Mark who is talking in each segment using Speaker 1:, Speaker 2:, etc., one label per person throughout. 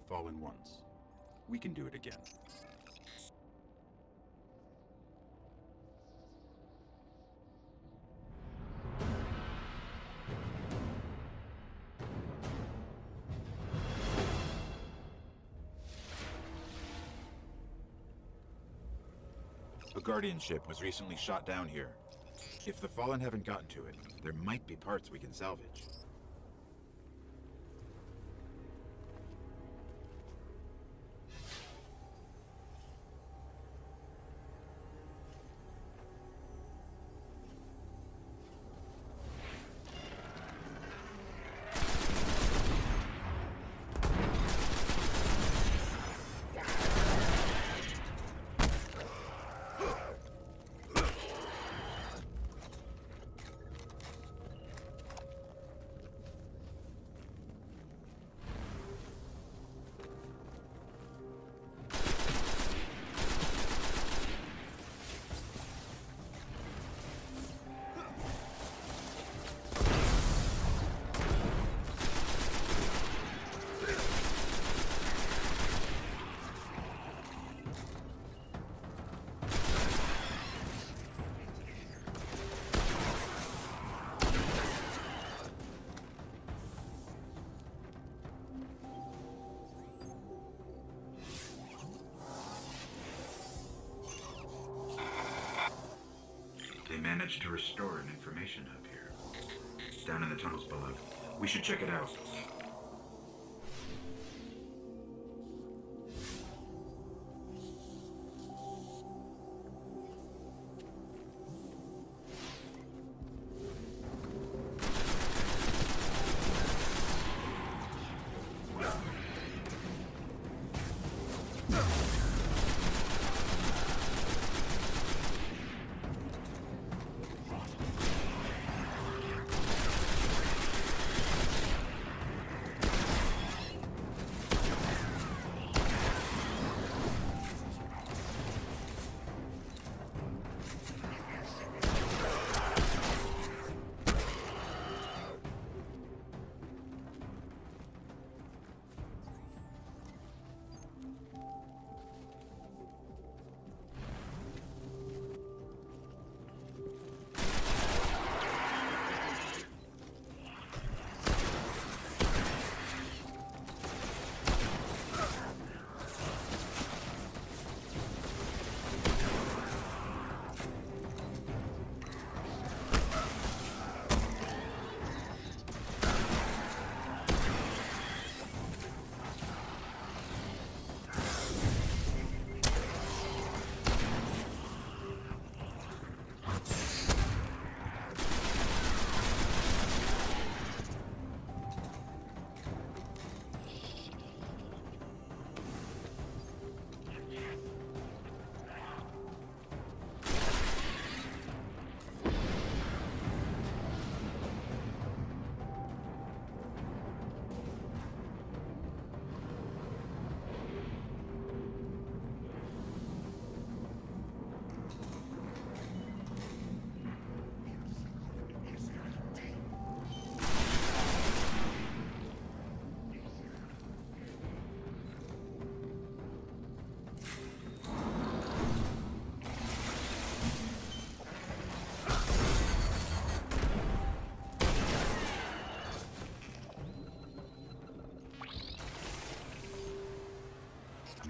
Speaker 1: Fallen once. We can do it again. A Guardian ship was recently shot down here. If the Fallen haven't gotten to it, there might be parts we can salvage. Managed to restore an information hub here. Down in the tunnels below. We should check it out.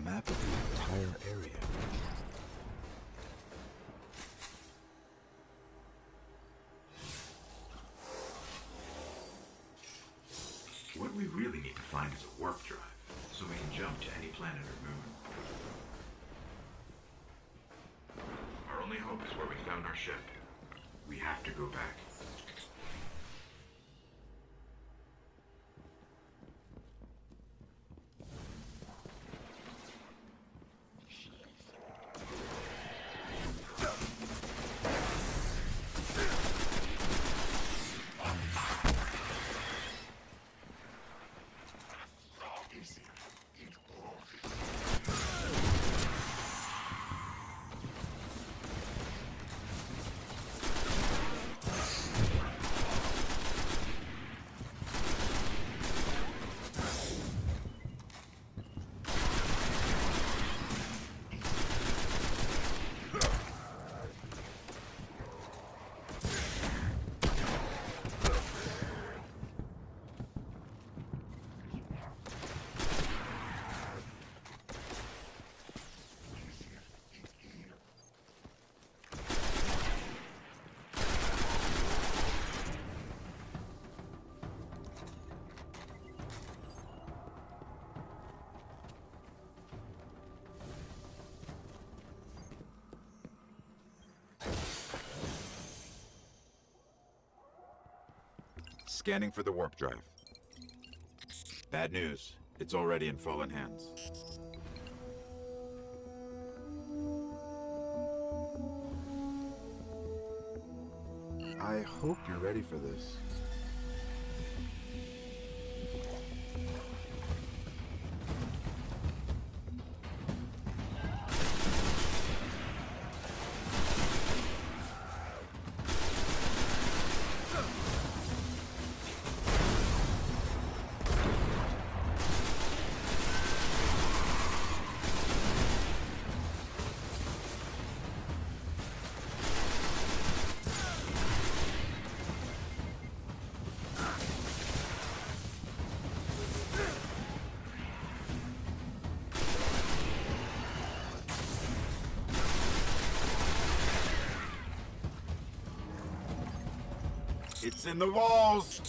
Speaker 1: Map of the entire area. What we really need to find is a warp drive, so we can jump to any planet or moon. Our only hope is where we found our ship. We have to go back. Scanning for the warp drive. Bad news. It's already in Fallen hands. I hope you're ready for this. It's in the walls!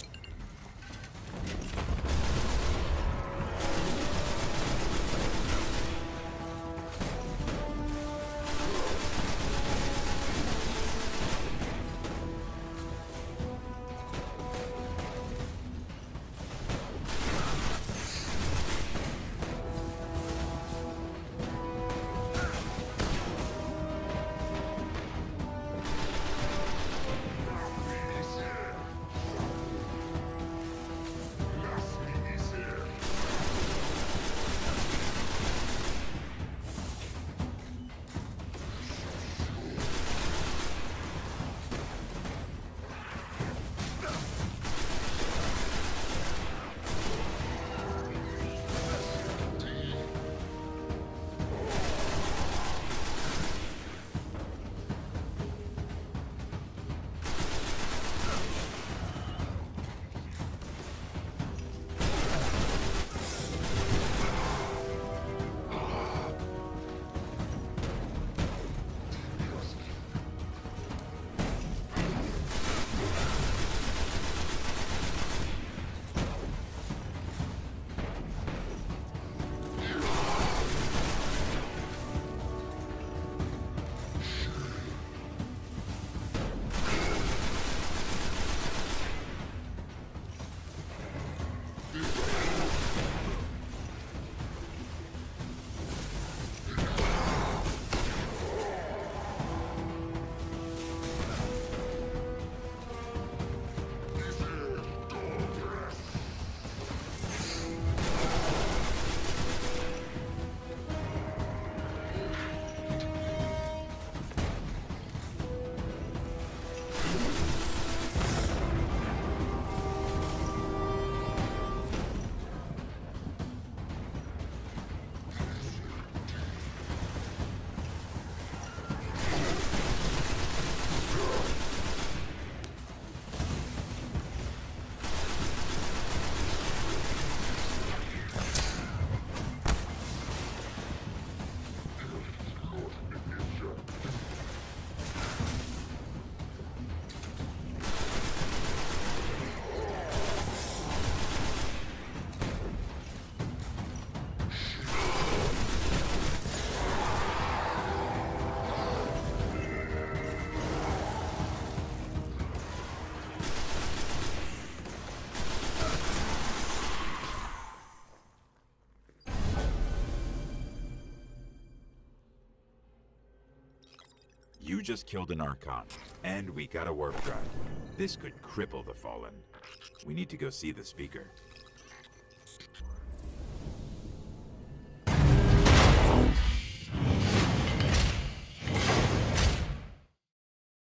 Speaker 1: You just killed an Archon, and we got a warp drive. This could cripple the Fallen. We need to go see the Speaker.